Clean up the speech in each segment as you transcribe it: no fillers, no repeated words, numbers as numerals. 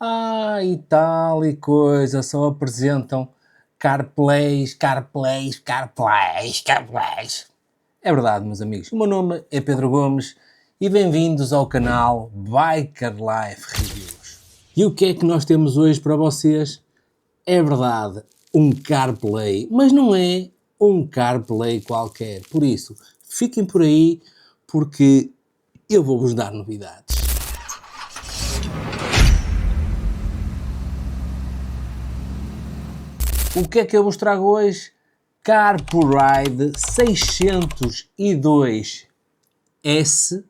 E tal e coisa, só apresentam CarPlays. É verdade, meus amigos. O meu nome é Pedro Gomes e bem-vindos ao canal Biker Life Reviews. E o que é que nós temos hoje para vocês? É verdade, um CarPlay, mas não é um CarPlay qualquer. Por isso, fiquem por aí porque eu vou-vos dar novidades. O que é que eu vos trago hoje? CarPuride 602S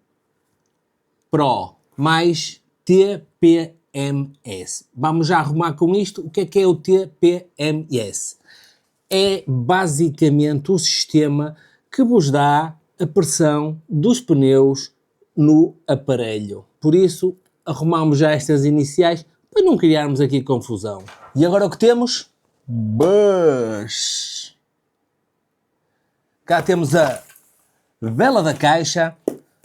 Pro mais TPMS. Vamos já arrumar com isto. O que é o TPMS? É basicamente o sistema que vos dá a pressão dos pneus no aparelho. Por isso, arrumamos já estas iniciais para não criarmos aqui confusão. E agora o que temos? Bush. Cá temos a vela da caixa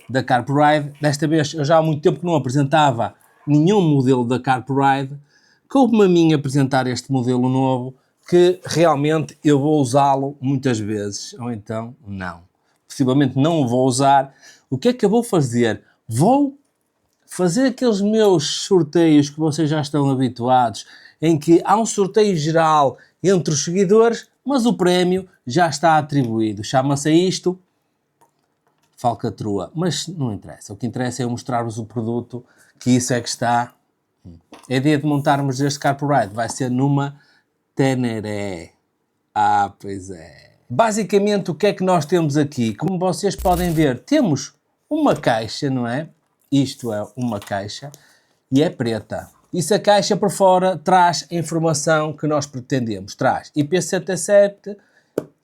da CarPuride. Desta vez eu já há muito tempo que não apresentava nenhum modelo da CarPuride. Coube-me a mim apresentar este modelo novo que realmente eu vou usá-lo muitas vezes, ou então não. Possivelmente não o vou usar. O que é que eu vou fazer? Vou fazer aqueles meus sorteios que vocês já estão habituados, em que há um sorteio geral entre os seguidores, mas o prémio já está atribuído. Chama-se isto falcatrua, mas não interessa. O que interessa é eu mostrar-vos o produto, que isso é que está. A ideia de montarmos este CarPuride vai ser numa Teneré. Pois é. Basicamente, o que é que nós temos aqui? Como vocês podem ver, temos uma caixa, não é? Isto é uma caixa e é preta. E se a caixa por fora traz a informação que nós pretendemos. Traz IP77,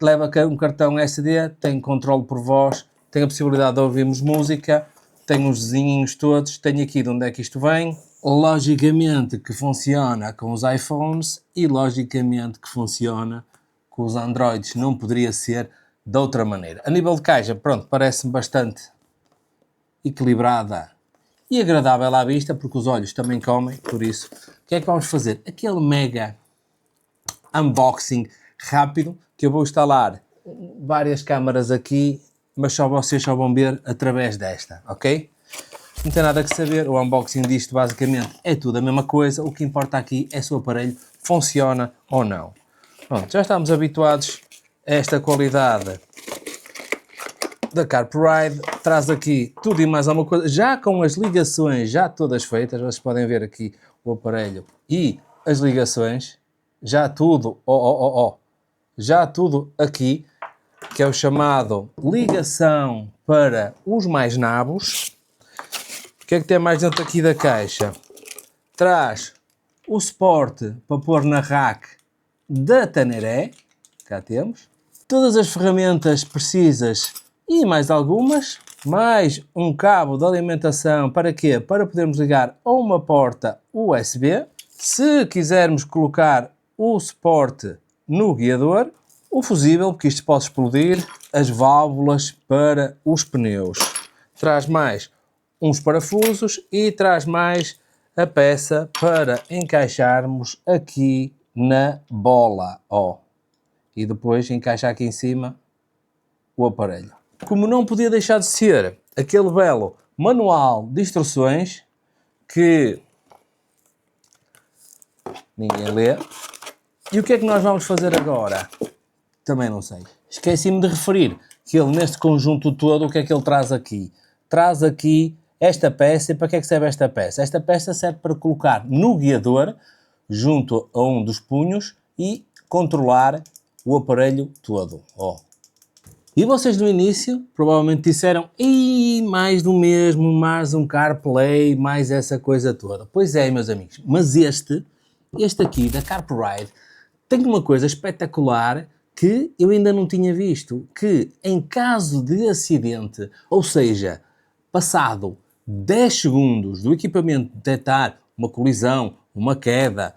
leva um cartão SD, tem controle por voz, tem a possibilidade de ouvirmos música, tem os desenhinhos todos, tem aqui de onde é que isto vem. Logicamente que funciona com os iPhones e logicamente que funciona com os Androids. Não poderia ser de outra maneira. A nível de caixa, pronto, parece-me bastante equilibrada e agradável à vista, porque os olhos também comem, por isso. O que é que vamos fazer? Aquele mega unboxing rápido, que eu vou instalar várias câmaras aqui, mas vocês só vão ver através desta, ok? Não tem nada que saber, o unboxing disto basicamente é tudo a mesma coisa, o que importa aqui é se o aparelho funciona ou não. Pronto, já estamos habituados a esta qualidade da CarPuride. Traz aqui tudo e mais alguma coisa, já com as ligações já todas feitas. Vocês podem ver aqui o aparelho e as ligações, já tudo, já tudo aqui, que é o chamado ligação para os mais nabos. O que é que tem mais dentro aqui da caixa? Traz o suporte para pôr na rack da Teneré, cá temos, todas as ferramentas precisas e mais algumas, mais um cabo de alimentação para quê? Para podermos ligar a uma porta USB. Se quisermos colocar o suporte no guiador, o fusível, porque isto pode explodir, as válvulas para os pneus. Traz mais uns parafusos e traz mais a peça para encaixarmos aqui na bola, e depois encaixa aqui em cima o aparelho. Como não podia deixar de ser aquele belo manual de instruções que ninguém lê. E o que é que nós vamos fazer agora? Também não sei. Esqueci-me de referir que ele, neste conjunto todo, o que é que ele traz aqui? Traz aqui esta peça. E para que é que serve esta peça? Esta peça serve para colocar no guiador, junto a um dos punhos, e controlar o aparelho todo. E vocês no início provavelmente disseram: mais do mesmo, mais um CarPlay, mais essa coisa toda. Pois é, meus amigos, mas este aqui da CarPuride tem uma coisa espetacular que eu ainda não tinha visto, que em caso de acidente, ou seja, passado 10 segundos do equipamento detectar uma colisão, uma queda,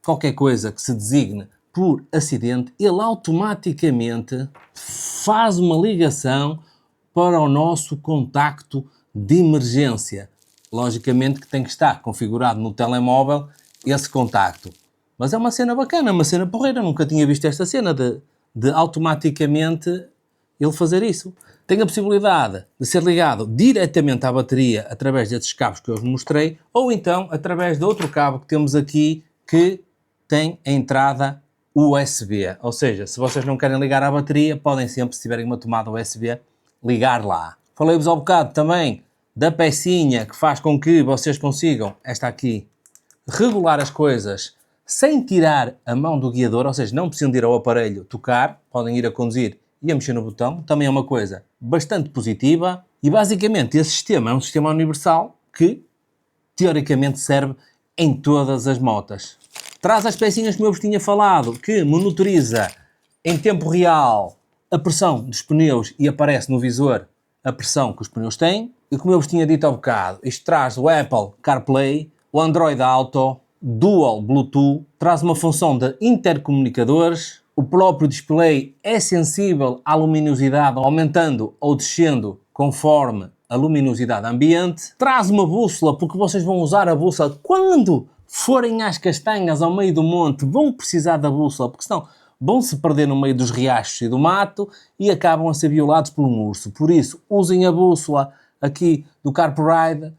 qualquer coisa que se designe por acidente, ele automaticamente faz uma ligação para o nosso contacto de emergência. logicamente que tem que estar configurado no telemóvel esse contacto. Mas é uma cena bacana, uma cena porreira. Nunca tinha visto esta cena de automaticamente ele fazer isso. Tem a possibilidade de ser ligado diretamente à bateria através desses cabos que eu vos mostrei, ou então através de outro cabo que temos aqui que tem a entrada USB. Ou seja, se vocês não querem ligar à bateria, podem sempre, se tiverem uma tomada USB, ligar lá. Falei-vos ao bocado também da pecinha que faz com que vocês consigam, esta aqui, regular as coisas sem tirar a mão do guiador, ou seja, não precisam de ir ao aparelho tocar, podem ir a conduzir e a mexer no botão. Também é uma coisa bastante positiva. E basicamente esse sistema é um sistema universal que teoricamente serve em todas as motas. Traz as pecinhas que eu vos tinha falado, que monitoriza em tempo real a pressão dos pneus e aparece no visor a pressão que os pneus têm. E como eu vos tinha dito há bocado, isto traz o Apple CarPlay, o Android Auto, Dual Bluetooth, traz uma função de intercomunicadores, o próprio display é sensível à luminosidade, aumentando ou descendo conforme a luminosidade ambiente, traz uma bússola, porque vocês vão usar a bússola quando forem às castanhas ao meio do monte, vão precisar da bússola, porque senão vão se perder no meio dos riachos e do mato e acabam a ser violados por um urso. Por isso, usem a bússola aqui do CarPride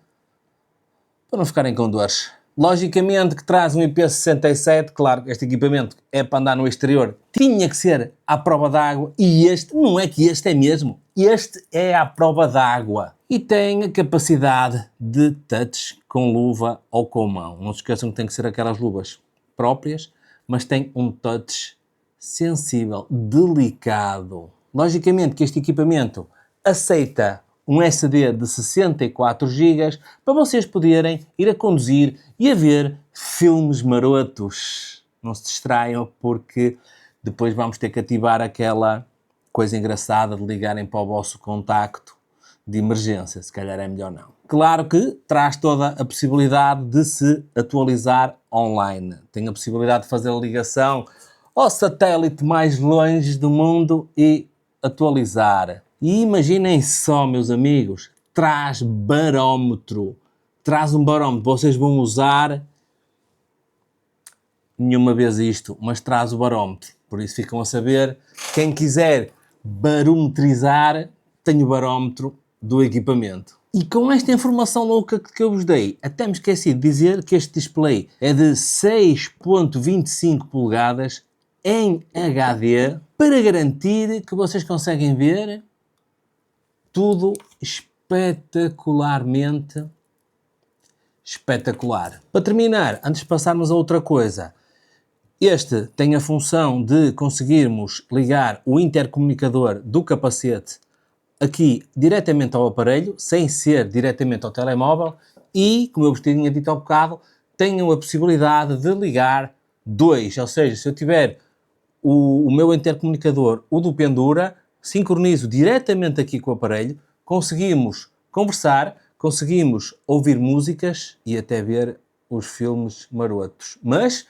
para não ficarem com dores. Logicamente que traz um IP67, claro que este equipamento é para andar no exterior, tinha que ser à prova d'água e este, não é que este é mesmo, este é à prova d'água. E tem a capacidade de touch com luva ou com mão. Não se esqueçam que tem que ser aquelas luvas próprias, mas tem um touch sensível, delicado. Logicamente que este equipamento aceita um SD de 64 GB para vocês poderem ir a conduzir e a ver filmes marotos. Não se distraiam porque depois vamos ter que ativar aquela coisa engraçada de ligarem para o vosso contacto de emergência. Se calhar é melhor não. Claro que traz toda a possibilidade de se atualizar online. Tem a possibilidade de fazer a ligação ao satélite mais longe do mundo e atualizar. E imaginem só, meus amigos, traz barómetro. Traz um barómetro. Vocês vão usar nenhuma vez isto, mas traz o barómetro. Por isso ficam a saber. Quem quiser barometrizar, tem o barómetro do equipamento. E com esta informação louca que eu vos dei, até me esqueci de dizer que este display é de 6.25 polegadas em HD para garantir que vocês conseguem ver tudo espetacularmente espetacular. Para terminar, antes de passarmos a outra coisa, este tem a função de conseguirmos ligar o intercomunicador do capacete aqui diretamente ao aparelho, sem ser diretamente ao telemóvel e, como eu vos tinha dito há bocado, tenho a possibilidade de ligar dois, ou seja, se eu tiver o meu intercomunicador, o do Pendura, sincronizo diretamente aqui com o aparelho, conseguimos conversar, conseguimos ouvir músicas e até ver os filmes marotos. Mas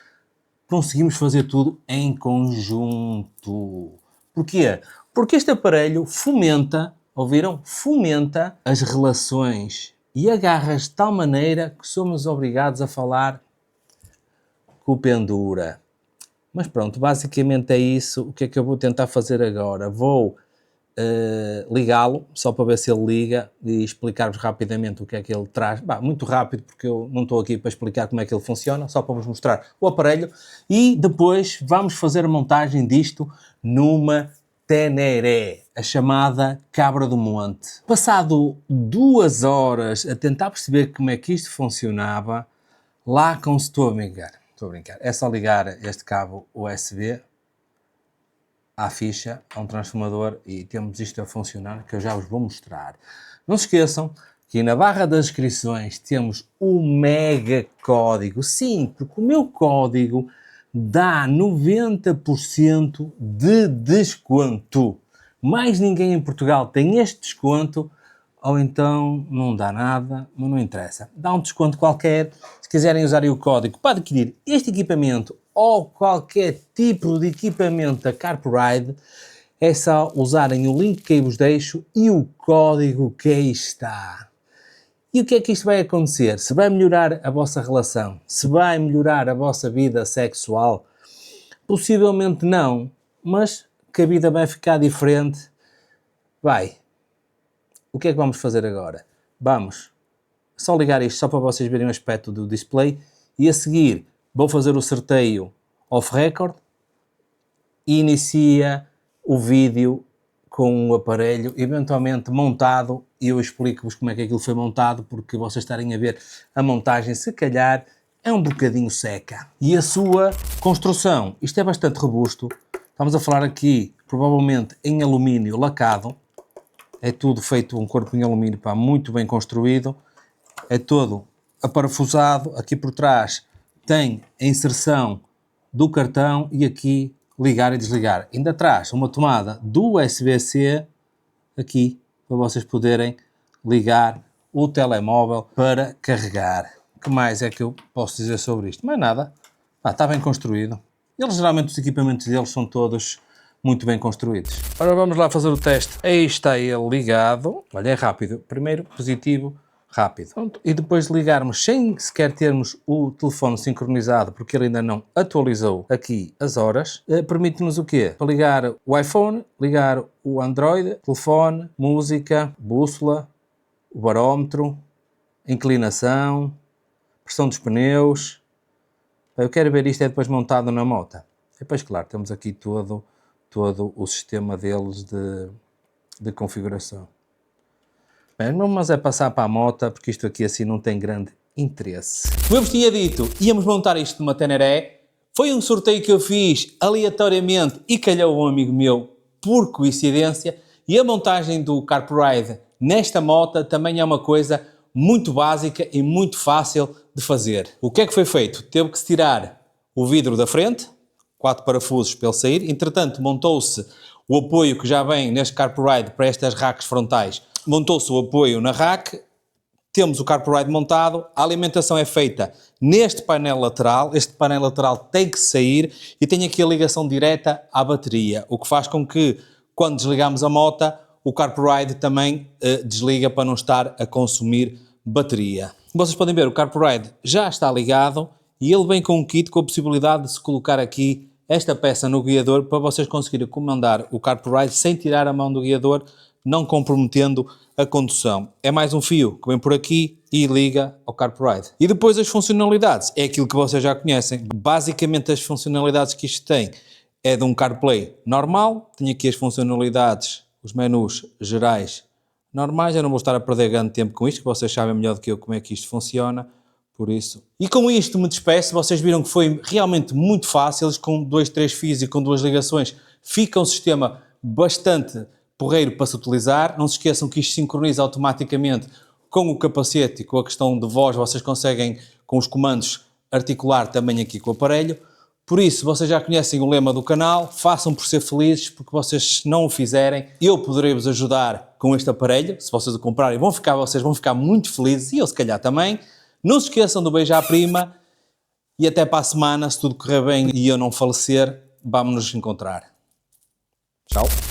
conseguimos fazer tudo em conjunto. Porquê? Porque este aparelho fomenta, ouviram? Fomenta as relações e agarra-as de tal maneira que somos obrigados a falar com o Pendura. Mas pronto, basicamente é isso. O que é que eu vou tentar fazer agora? Vou ligá-lo, só para ver se ele liga e explicar-vos rapidamente o que é que ele traz. Muito rápido, porque eu não estou aqui para explicar como é que ele funciona, só para vos mostrar o aparelho. E depois vamos fazer a montagem disto numa Teneré, a chamada Cabra do Monte. Passado 2 horas a tentar perceber como é que isto funcionava, lá com se estou a brincar. Estou a brincar. É só ligar este cabo USB à ficha, a um transformador e temos isto a funcionar, que eu já vos vou mostrar. Não se esqueçam que na barra das descrições temos o mega código. Sim, porque o meu código dá 90% de desconto. Mais ninguém em Portugal tem este desconto, ou então não dá nada, mas não interessa. Dá um desconto qualquer, se quiserem usarem o código para adquirir este equipamento ou qualquer tipo de equipamento da CarPride, é só usarem o link que aí vos deixo e o código que aí está. E o que é que isto vai acontecer? Se vai melhorar a vossa relação? Se vai melhorar a vossa vida sexual? Possivelmente não, mas que a vida vai ficar diferente. Vai. O que é que vamos fazer agora? Vamos só ligar isto só para vocês verem o aspecto do display e a seguir vou fazer o sorteio off record e inicia o vídeo com o aparelho eventualmente montado e eu explico-vos como é que aquilo foi montado, porque vocês estarem a ver a montagem se calhar é um bocadinho seca. E a sua construção, isto é bastante robusto, estamos a falar aqui provavelmente em alumínio lacado, é tudo feito um corpo em alumínio, pá, muito bem construído, é todo aparafusado, aqui por trás tem a inserção do cartão e aqui ligar e desligar. Ainda atrás uma tomada do USB-C aqui para vocês poderem ligar o telemóvel para carregar. O que mais é que eu posso dizer sobre isto? Mais nada. Está bem construído. Eles geralmente os equipamentos deles são todos muito bem construídos. Agora vamos lá fazer o teste. Aí está ele ligado. Olha, é rápido. Primeiro positivo, rápido. Pronto. E depois de ligarmos sem sequer termos o telefone sincronizado, porque ele ainda não atualizou aqui as horas, permite-nos o quê? Para ligar o iPhone, ligar o Android, telefone, música, bússola, o barómetro, inclinação, pressão dos pneus. Eu quero ver isto é depois montado na moto. E depois, claro, temos aqui todo o sistema deles de configuração. Bem, mas é passar para a moto, porque isto aqui assim não tem grande interesse. Como eu vos tinha dito, íamos montar isto numa Teneré. Foi um sorteio que eu fiz aleatoriamente e calhou um amigo meu por coincidência. E a montagem do CarPride nesta moto também é uma coisa muito básica e muito fácil de fazer. O que é que foi feito? Teve que se tirar o vidro da frente, 4 parafusos para ele sair. Entretanto, montou-se o apoio que já vem neste CarPride para estas racks frontais. Montou-se o apoio na rack, temos o CarPride montado, a alimentação é feita neste painel lateral, este painel lateral tem que sair e tem aqui a ligação direta à bateria, o que faz com que, quando desligamos a moto, o CarPride também desliga para não estar a consumir bateria. Vocês podem ver, o CarPride já está ligado e ele vem com um kit com a possibilidade de se colocar aqui esta peça no guiador para vocês conseguirem comandar o CarPride sem tirar a mão do guiador, não comprometendo a condução. É mais um fio que vem por aqui e liga ao CarPride. E depois as funcionalidades, é aquilo que vocês já conhecem. Basicamente as funcionalidades que isto tem é de um CarPlay normal, tem aqui as funcionalidades, os menus gerais normais, eu não vou estar a perder grande tempo com isto, que vocês sabem melhor do que eu como é que isto funciona, por isso. E com isto me despeço, vocês viram que foi realmente muito fácil, eles com 2, 3 fios e com 2 ligações fica um sistema bastante porreiro para se utilizar. Não se esqueçam que isto sincroniza automaticamente com o capacete e com a questão de voz, vocês conseguem com os comandos articular também aqui com o aparelho. Por isso, vocês já conhecem o lema do canal, façam por ser felizes, porque vocês se não o fizerem, eu poderei vos ajudar com este aparelho. Se vocês o comprarem, vocês vão ficar muito felizes e eu se calhar também. Não se esqueçam do beijo à prima e até para a semana, se tudo correr bem e eu não falecer, vamos nos encontrar. Tchau.